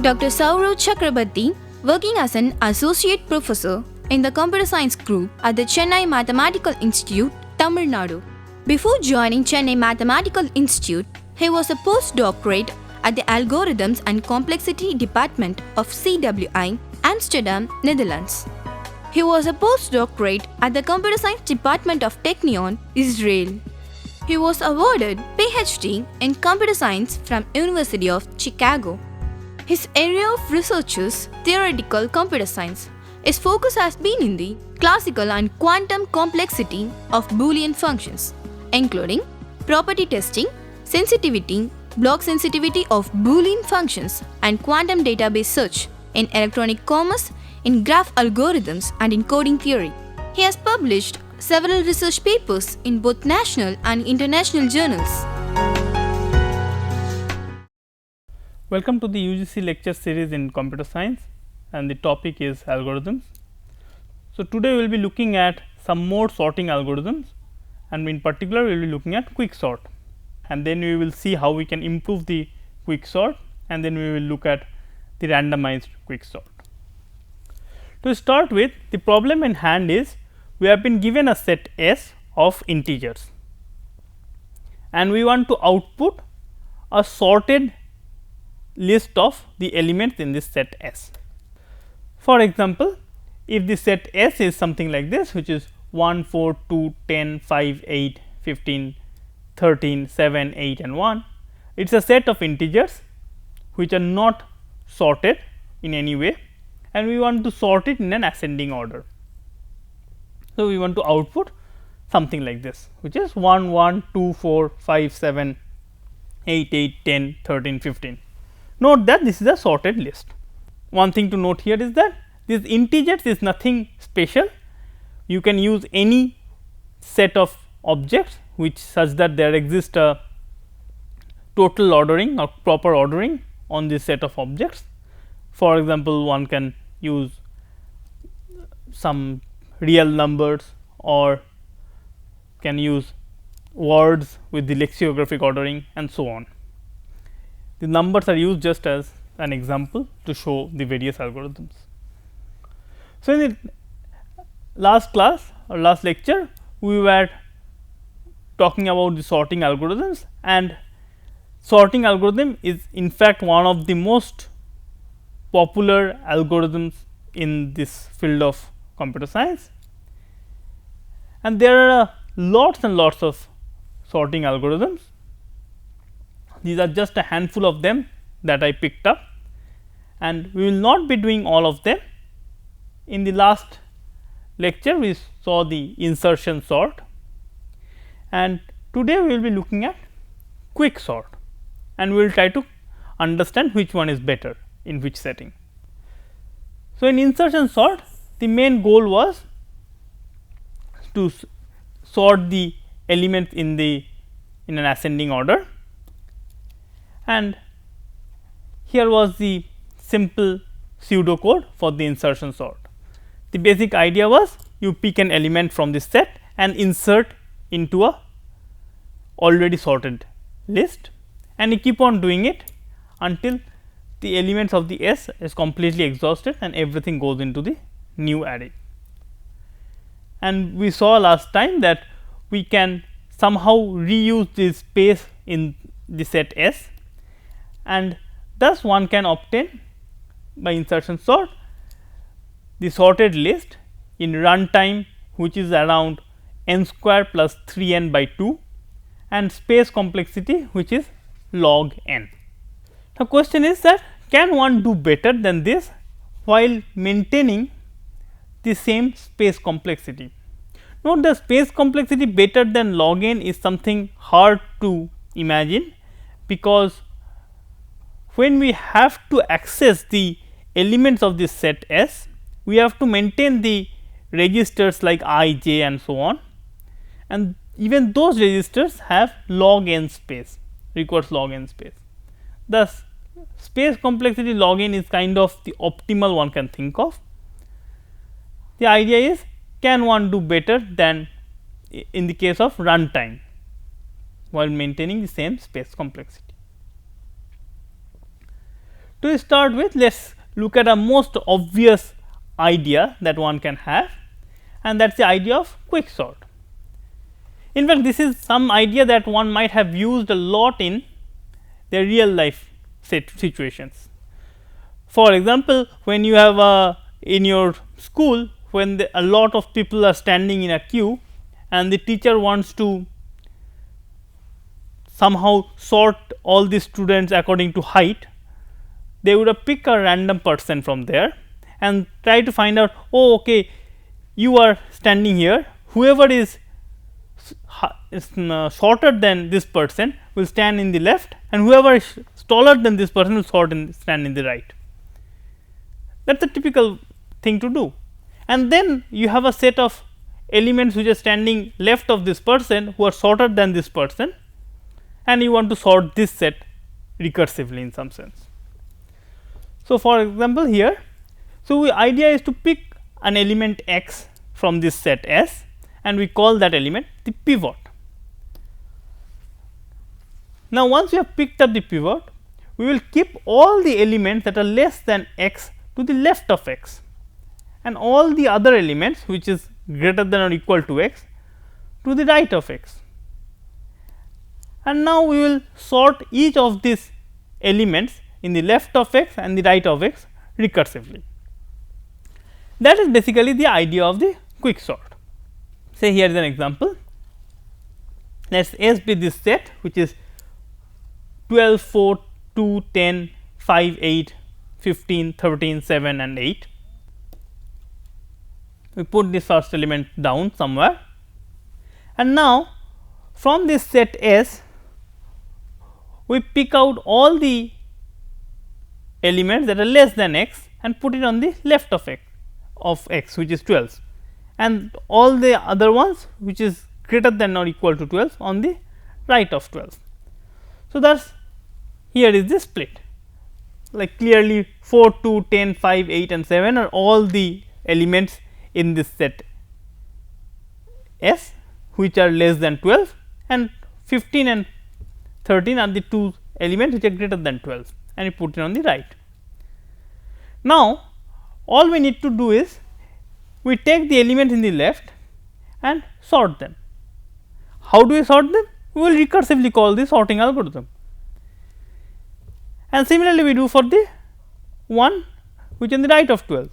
Dr. Saurav Chakrabarty, working as an associate professor in the computer science group at the Chennai Mathematical Institute, Tamil Nadu. Before joining Chennai Mathematical Institute, he was a postdoctorate at the Algorithms and Complexity Department of CWI, Amsterdam, Netherlands. He was a postdoctorate at the Computer Science Department of Technion, Israel. He was awarded PhD in Computer Science from University of Chicago. His area of research is theoretical computer science. His focus has been in the classical and quantum complexity of Boolean functions, including property testing, sensitivity, block sensitivity of Boolean functions, and quantum database search in electronic commerce, in graph algorithms, and in coding theory. He has published several research papers in both national and international journals. Welcome to the UGC lecture series in computer science, and the topic is algorithms. So, today we will be looking at some more sorting algorithms, and in particular we will be looking at quicksort, and then we will see how we can improve the quicksort, and then we will look at the randomized quicksort. To start with, the problem in hand is we have been given a set S of integers, and we want to output a sorted list of the elements in this set S. For example, if the set S is something like this, which is 1, 4, 2, 10, 5, 8, 15, 13, 7, 8 and 1, it is a set of integers which are not sorted in any way, and we want to sort it in an ascending order. So, we want to output something like this, which is 1, 1, 2, 4, 5, 7, 8, 8, 10, 13, 15. Note that this is a sorted list. One thing to note here is that this integers is nothing special. You can use any set of objects which such that there exists a total ordering or proper ordering on this set of objects. For example, one can use some real numbers or can use words with the lexicographic ordering and so on. The numbers are used just as an example to show the various algorithms. So, in the last class or last lecture, we were talking about the sorting algorithms, and sorting algorithm is in fact one of the most popular algorithms in this field of computer science, and there are lots and lots of sorting algorithms. These are just a handful of them that I picked up, and we will not be doing all of them. In the last lecture, we saw the insertion sort, and today we will be looking at quicksort, and we will try to understand which one is better in which setting. So, in insertion sort, the main goal was to sort the elements in an ascending order, and here was the simple pseudo code for the insertion sort. The basic idea was you pick an element from this set and insert into a already sorted list, and you keep on doing it until the elements of the S is completely exhausted and everything goes into the new array. And we saw last time that we can somehow reuse this space in the set S, and thus one can obtain by insertion sort the sorted list in runtime, which is around n square plus 3 n by 2, and space complexity which is log n. The question is that can one do better than this while maintaining the same space complexity? Note the space complexity better than log n is something hard to imagine, because when we have to access the elements of this set S, we have to maintain the registers like I, j and so on, and even those registers have log n space, requires log n space. Thus, space complexity log n is kind of the optimal one can think of. The idea is, can one do better than in the case of runtime while maintaining the same space complexity. To start with, let us look at a most obvious idea that one can have, and that is the idea of quicksort. In fact, this is some idea that one might have used a lot in their real life situations. For example, when you have in your school, when a lot of people are standing in a queue and the teacher wants to somehow sort all the students according to height, they would have picked a random person from there and try to find out, oh okay, you are standing here, whoever is shorter than this person will stand in the left, and whoever is taller than this person will stand in the right. That is a typical thing to do. And then you have a set of elements which are standing left of this person who are shorter than this person, and you want to sort this set recursively in some sense. So, for example, here, so the idea is to pick an element x from this set S, and we call that element the pivot. Now, once we have picked up the pivot, we will keep all the elements that are less than x to the left of x, and all the other elements which is greater than or equal to x to the right of x. And now, we will sort each of these elements in the left of x and the right of x recursively. That is basically the idea of the quicksort. Say here is an example. Let us S be this set which is 12, 4, 2, 10, 5, 8, 15, 13, 7 and 8. We put this first element down somewhere, and now from this set S we pick out all the elements that are less than x and put it on the left of x which is 12, and all the other ones which is greater than or equal to 12 on the right of 12. So, thus here is the split, like clearly 4, 2, 10, 5, 8 and 7 are all the elements in this set S which are less than 12, and 15 and 13 are the two elements which are greater than 12, and you put it on the right. Now, all we need to do is we take the elements in the left and sort them. How do we sort them? We will recursively call the sorting algorithm, and similarly we do for the one which is on the right of 12.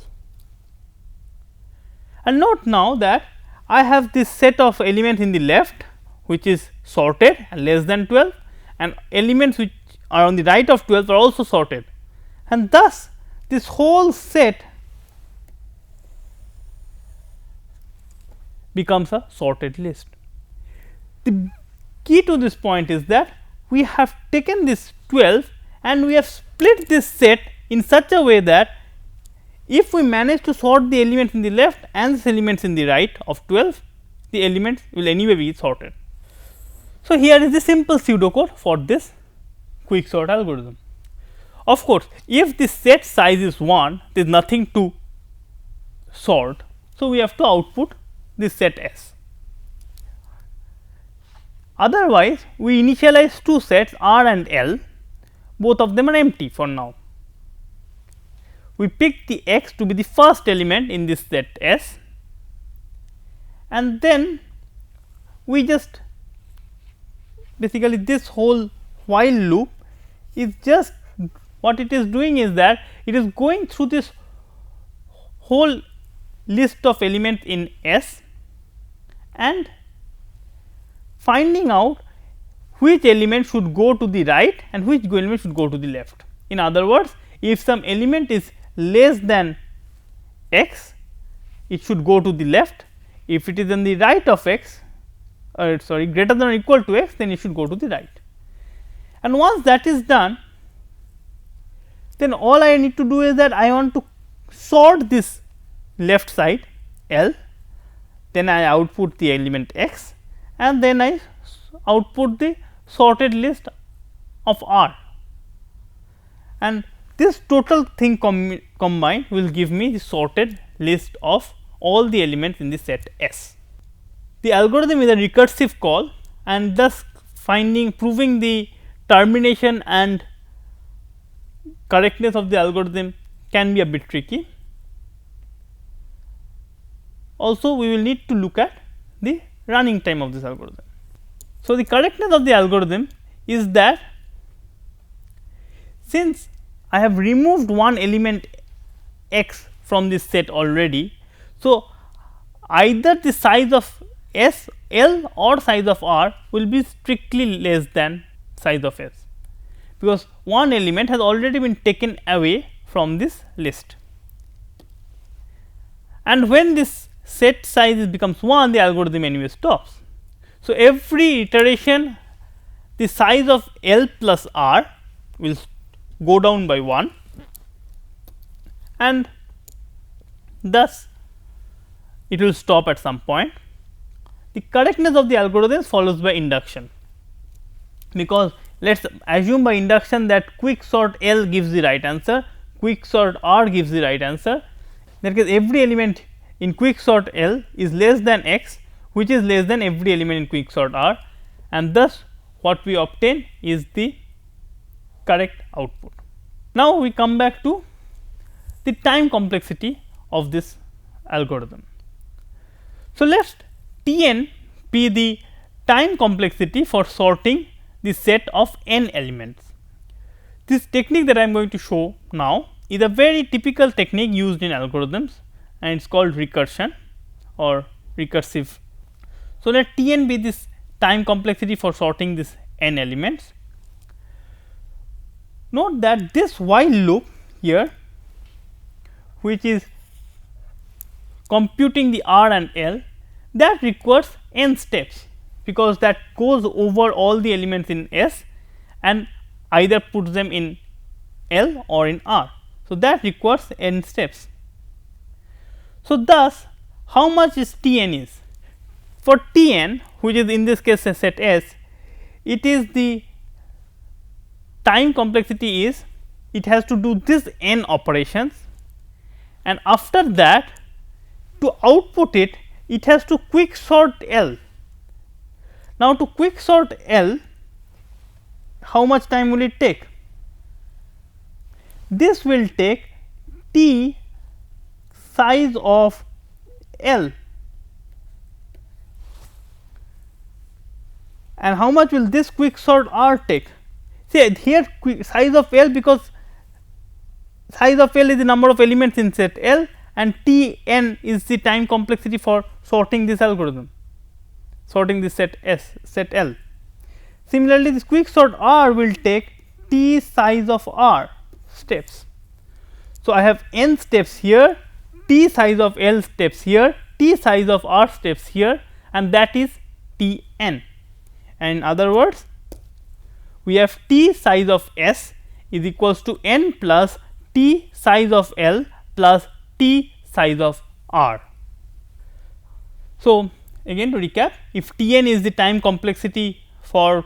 And note now that I have this set of elements in the left which is sorted and less than 12, and elements which are on the right of 12 are also sorted, and thus this whole set becomes a sorted list. The key to this point is that we have taken this 12 and we have split this set in such a way that if we manage to sort the elements in the left and the elements in the right of 12, the elements will anyway be sorted. So, here is the simple pseudocode for this quicksort algorithm. Of course, if the set size is 1, there is nothing to sort. So, we have to output this set S. Otherwise, we initialize two sets R and L, both of them are empty for now. We pick the x to be the first element in this set S, and then we just basically this whole while loop is just what it is doing is that it is going through this whole list of elements in S and finding out which element should go to the right and which element should go to the left. In other words, if some element is less than x, it should go to the left. If it is on the right of x, sorry, greater than or equal to x, then it should go to the right. And once that is done, then all I need to do is that I want to sort this left side L, then I output the element x, and then I output the sorted list of R, and this total thing combined will give me the sorted list of all the elements in the set S. The algorithm is a recursive call, and thus proving the termination and correctness of the algorithm can be a bit tricky. Also, we will need to look at the running time of this algorithm. So, the correctness of the algorithm is that since I have removed one element x from this set already, so either the size of S L or size of R will be strictly less than size of S, because one element has already been taken away from this list, and when this set size becomes 1, the algorithm anyway stops. So, every iteration the size of L plus R will go down by 1, and thus it will stop at some point. The correctness of the algorithm follows by induction, because let us assume by induction that quick sort L gives the right answer, quick sort R gives the right answer. In that case, every element in quick sort L is less than x, which is less than every element in quick sort R, and thus what we obtain is the correct output. Now, we come back to the time complexity of this algorithm. So, let us T n be the time complexity for sorting the set of n elements. This technique that I am going to show now is a very typical technique used in algorithms, and it is called recursion or recursive. So, let T n be this time complexity for sorting this n elements. Note that this while loop here, which is computing the R and L, that requires n steps, because that goes over all the elements in S and either puts them in L or in R. So, that requires n steps. So, thus how much is T n is? For T n, which is in this case a set S, it is the time complexity is it has to do this n operations, and after that to output it, it has to quick sort L. Now, to quick sort L, how much time will it take? This will take T size of L, and how much will this quick sort R take? See here size of L, because size of L is the number of elements in set L, and T n is the time complexity for sorting this algorithm, sorting this set S, set L. Similarly, this quick sort R will take T size of R steps. So, I have n steps here, T size of L steps here, T size of R steps here, and that is T n. And in other words, we have T size of S is equals to n plus T size of L plus T size of R. So, again to recap, if T n is the time complexity for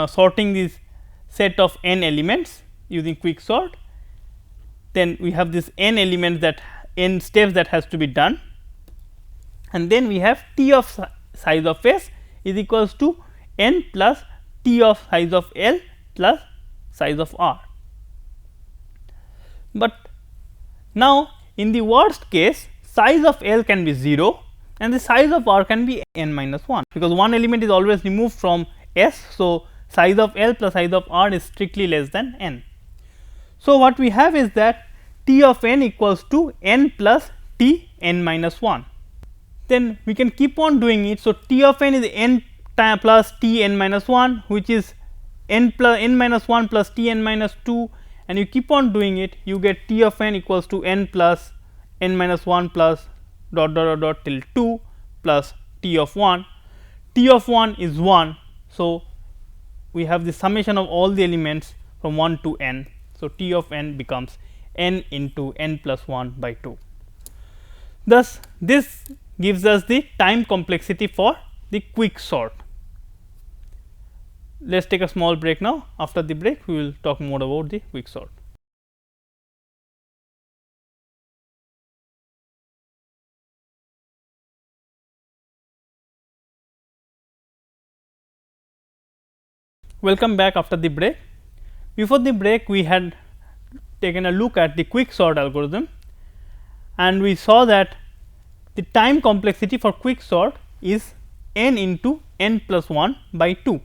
sorting this set of n elements using quick sort, then we have this n elements, that n steps that has to be done, and then we have T of size of S is equals to n plus T of size of L plus size of R. But now, in the worst case, size of L can be 0 and the size of R can be n minus 1, because one element is always removed from S. So, size of L plus size of R is strictly less than n. So, what we have is that T of n equals to n plus T n minus 1. Then we can keep on doing it. So, T of n is n plus T n minus 1, which is n plus n minus 1 plus T n minus 2, and you keep on doing it, you get T of n equals to n plus n minus 1 plus dot dot dot dot till 2 plus T of 1. T of 1 is 1. So, we have the summation of all the elements from 1 to n. So, T of n becomes n into n plus 1 by 2. Thus, this gives us the time complexity for the quick sort. Let us take a small break now. After the break, we will talk more about the quick sort. Welcome back after the break. Before the break, we had taken a look at the quick sort algorithm, and we saw that the time complexity for quick sort is n into n plus 1 by 2.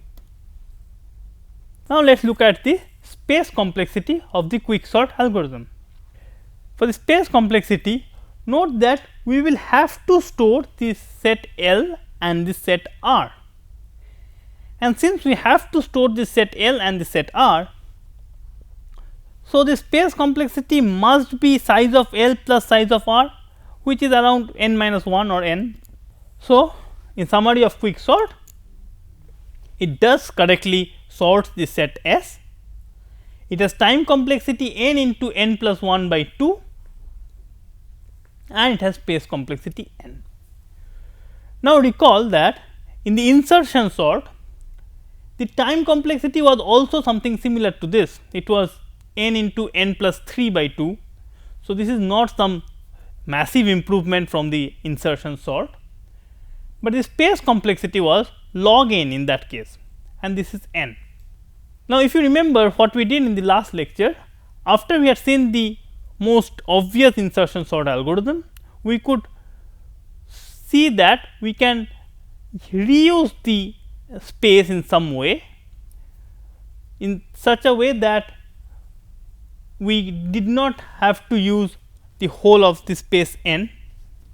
Now, let us look at the space complexity of the quick sort algorithm. For the space complexity, note that we will have to store the set L and the set R. And since we have to store the set L and the set R, so the space complexity must be size of L plus size of R, which is around n minus 1 or n. So, in summary of quick sort, it does correctly sort the set S. It has time complexity n into n plus 1 by 2, and it has space complexity n. Now, recall that in the insertion sort, the time complexity was also something similar to this. It was n into n plus 3 by 2. So, this is not some massive improvement from the insertion sort, but the space complexity was log n in that case, and this is n. Now, if you remember what we did in the last lecture, after we had seen the most obvious insertion sort algorithm, we could see that we can reuse the space in some way, in such a way that we did not have to use the whole of the space n.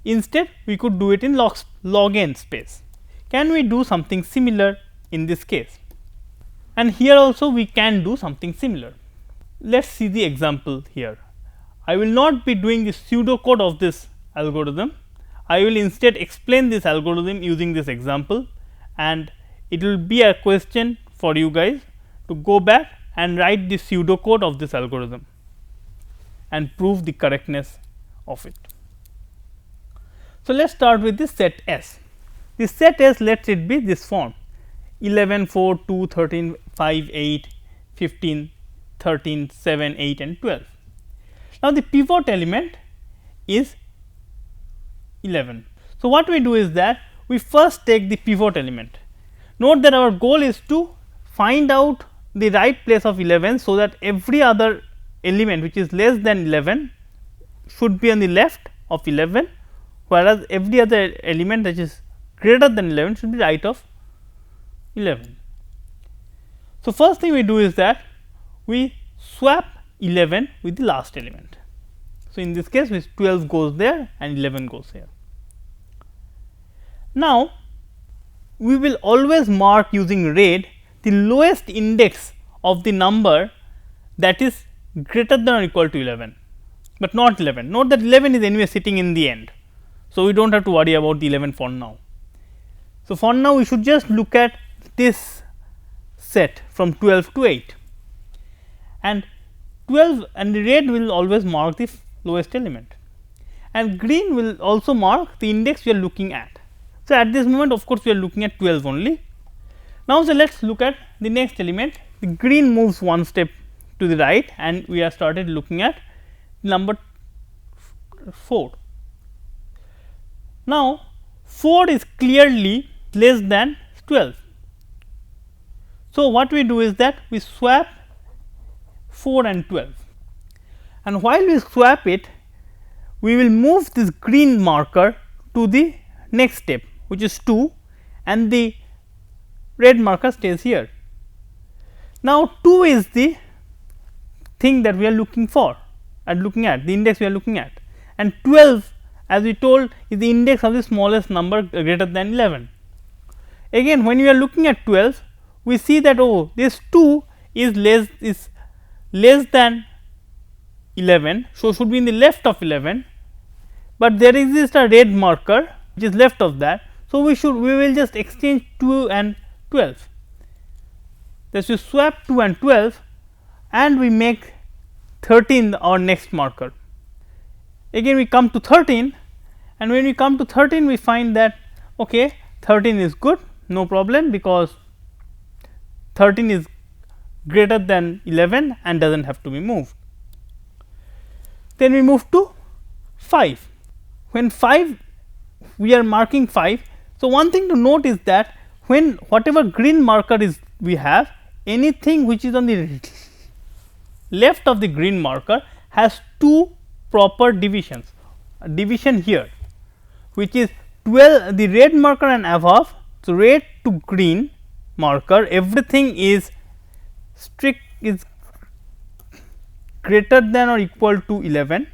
Instead, we could do it in log n space. Can we do something similar in this case? And here also we can do something similar. Let us see the example here. I will not be doing the pseudocode of this algorithm. I will instead explain this algorithm using this example, and it will be a question for you guys to go back and write the pseudocode of this algorithm and prove the correctness of it. So, let us start with the set S. The set S, let it be this form 11, 4, 2, 13, 5, 8, 15, 13, 7, 8 and 12. Now, the pivot element is 11. So, what we do is that we first take the pivot element. Note that our goal is to find out the right place of 11, so that every other element which is less than 11 should be on the left of 11, whereas every other element that is greater than 11 should be right of 11. So, first thing we do is that we swap 11 with the last element. So, in this case 12 goes there and 11 goes here. Now, we will always mark using red the lowest index of the number that is greater than or equal to 11, but not 11. Note that 11 is anyway sitting in the end. So, we do not have to worry about the 11 for now. So, for now we should just look at this set from 12 to 8, and 12 and the red will always mark the lowest element, and green will also mark the index we are looking at. So, at this moment of course, we are looking at 12 only. Now, so let us look at the next element. The green moves one step to the right, and we have started looking at number 4. Now, 4 is clearly less than 12. So, what we do is that we swap 4 and 12, and while we swap it, we will move this green marker to the next step, which is 2, and the red marker stays here. Now, 2 is the thing that we are looking for and looking at, the index we are looking at, and 12, as we told, is the index of the smallest number greater than 11. Again, when we are looking at 12, we see that this 2 is less than 11. So, should be in the left of 11, but there exists a red marker which is left of that. So, we will just exchange 2 and 12. Thus, we swap 2 and 12 and we make 13 our next marker. Again we come to 13 and when we come to 13 we find that okay, 13 is good, no problem, because 13 is greater than 11 and does not have to be moved. Then we move to 5. When 5 we are marking 5. So, one thing to note is that when whatever green marker is we have, anything which is on the left of the green marker has two proper divisions. A division here which is 12, the red marker and above. So, red to green marker, everything is greater than or equal to 11,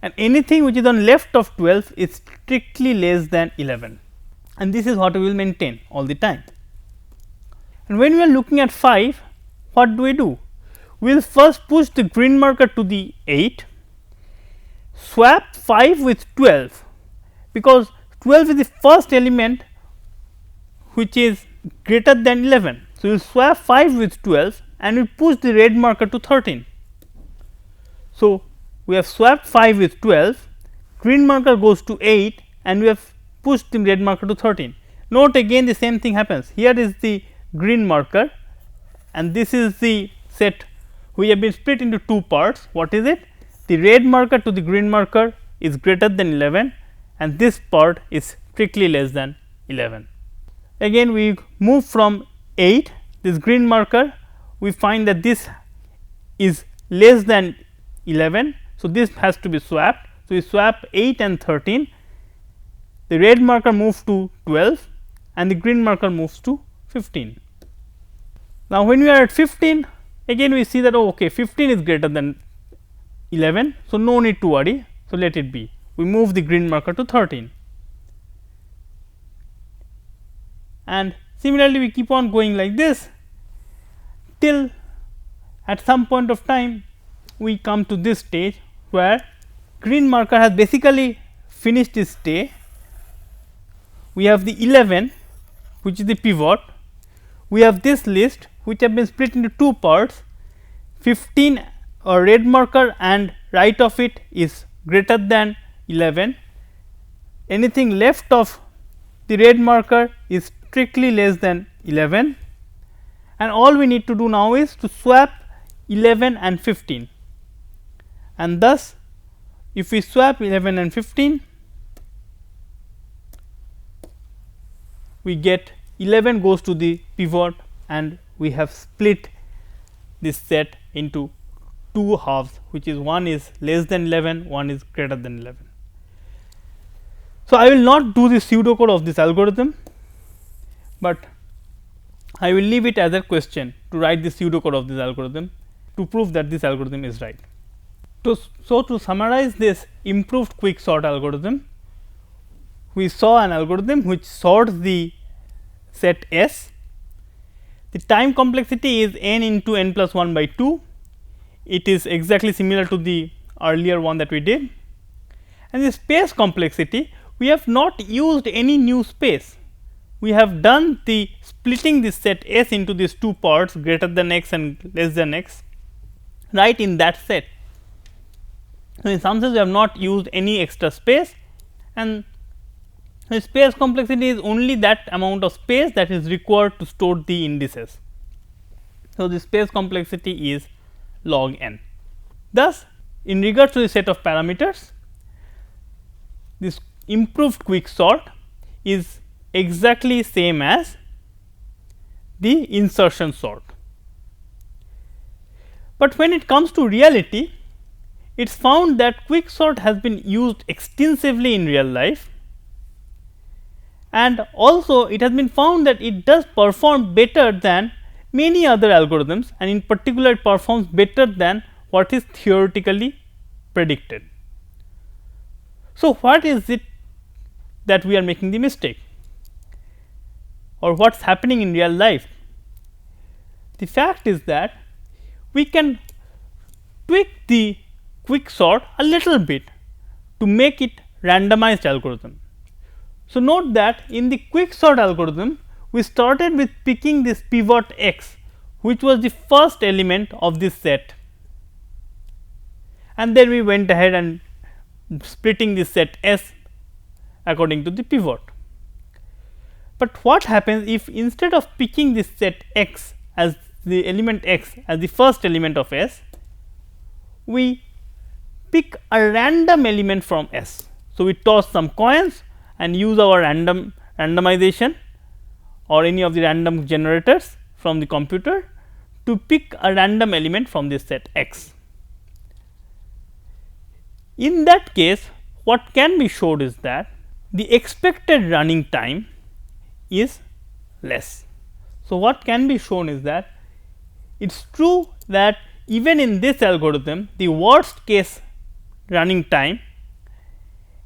and anything which is on left of 12 is strictly less than 11, and this is what we will maintain all the time. And when we are looking at 5, what do? We will first push the green marker to the 8, swap 5 with 12, because 12 is the first element which is greater than 11. So, we will swap 5 with 12 and we push the red marker to 13. So, we have swapped 5 with 12, green marker goes to 8 and we have pushed the red marker to 13. Note again the same thing happens. Here is the green marker and this is the set we have been split into two parts. What is it? The red marker to the green marker is greater than 11 and this part is strictly less than 11. Again we move from 8, this green marker, we find that this is less than 11. So, this has to be swapped. So, we swap 8 and 13, the red marker moves to 12 and the green marker moves to 15. Now, when we are at 15, again we see that okay, 15 is greater than 11. So, no need to worry. So, let it be. We move the green marker to 13 and similarly we keep on going like this till at some point of time we come to this stage where green marker has basically finished its stay. We have the 11 which is the pivot, we have this list which have been split into two parts, 15 or red marker and right of it is greater than 11, anything left of the red marker is strictly less than 11, and all we need to do now is to swap 11 and 15, and thus if we swap 11 and 15 we get 11 goes to the pivot and we have split this set into two halves, which is one is less than 11, one is greater than 11. So, I will not do the pseudocode of this algorithm, but I will leave it as a question to write the pseudocode of this algorithm to prove that this algorithm is right. So, to summarize this improved quicksort algorithm, we saw an algorithm which sorts the set S. The time complexity is n into n plus 1 by 2. It is exactly similar to the earlier one that we did, and the space complexity, we have not used any new space. We have done the splitting this set S into these two parts greater than x and less than x right in that set. So, in some sense we have not used any extra space, and the space complexity is only that amount of space that is required to store the indices. So, the space complexity is log n. Thus, in regards to the set of parameters, this improved quicksort is exactly same as the insertion sort. But when it comes to reality, it is found that quicksort has been used extensively in real life, and also it has been found that it does perform better than many other algorithms, and in particular it performs better than what is theoretically predicted. So, what is it that we are making the mistake, or what is happening in real life? The fact is that we can tweak the quicksort a little bit to make it randomized algorithm. So, note that in the quicksort algorithm we started with picking this pivot x, which was the first element of this set, and then we went ahead and splitting this set S according to the pivot. But what happens if instead of picking this set x as the element x as the first element of S, we pick a random element from S. So, we toss some coins and use our randomization or any of the random generators from the computer to pick a random element from this set x. In that case, what can be showed is that the expected running time is less. So, what can be shown is that it is true that even in this algorithm the worst case running time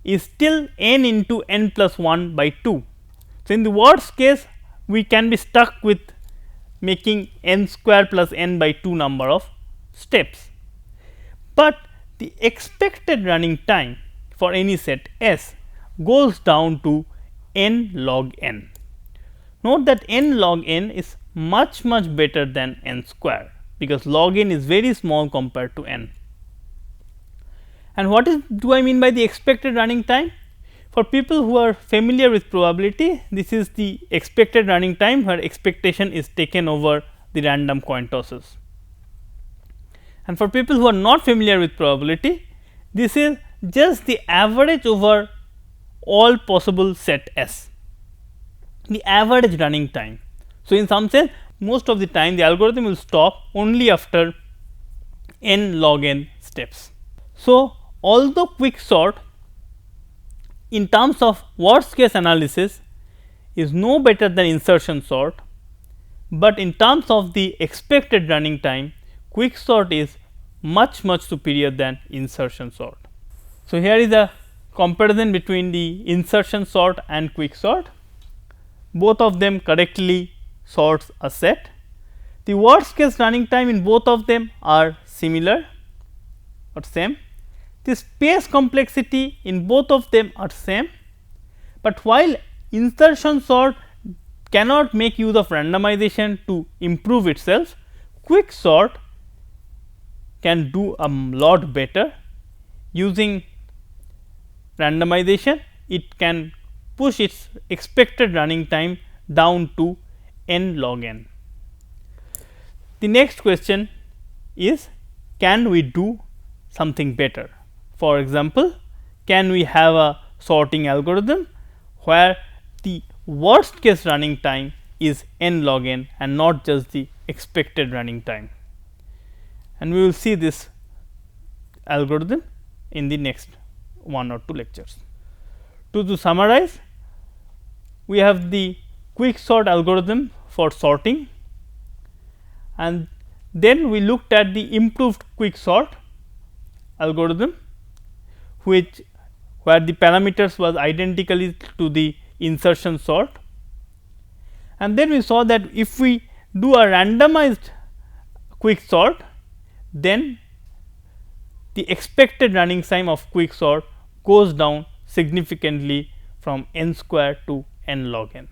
is still n into n plus 1 by 2. So, in the worst case we can be stuck with making n square plus n by 2 number of steps, but the expected running time for any set S goes down to n log n. Note that n log n is much better than n square, because log n is very small compared to n. And what do I mean by the expected running time? For people who are familiar with probability, this is the expected running time where expectation is taken over the random coin tosses. And for people who are not familiar with probability, this is just the average over all possible set S, the average running time. So, in some sense most of the time the algorithm will stop only after n log n steps. So, although quicksort in terms of worst case analysis is no better than insertion sort, but in terms of the expected running time quicksort is much superior than insertion sort. So, here is a comparison between the insertion sort and quicksort. Both of them correctly sorts a set. The worst case running time in both of them are similar or same. The space complexity in both of them are same, but while insertion sort cannot make use of randomization to improve itself, quicksort can do a lot better. Using randomization, it can push its expected running time down to n log n. The next question is, can we do something better? For example, can we have a sorting algorithm where the worst case running time is n log n and not just the expected running time? And we will see this algorithm in the next 1 or 2 lectures. To summarize, we have the quicksort algorithm for sorting, and then we looked at the improved quicksort algorithm, where the parameters was identically to the insertion sort, and then we saw that if we do a randomized quicksort, then the expected running time of quicksort goes down significantly from n square to n log n.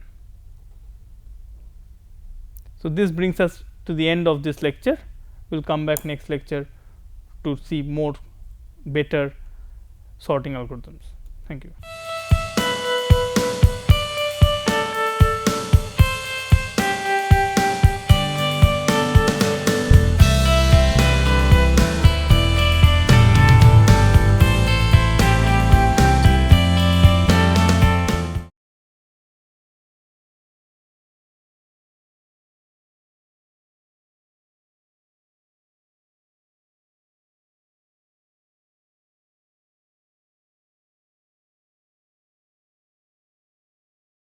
So, this brings us to the end of this lecture. We will come back next lecture to see more better sorting algorithms. Thank you.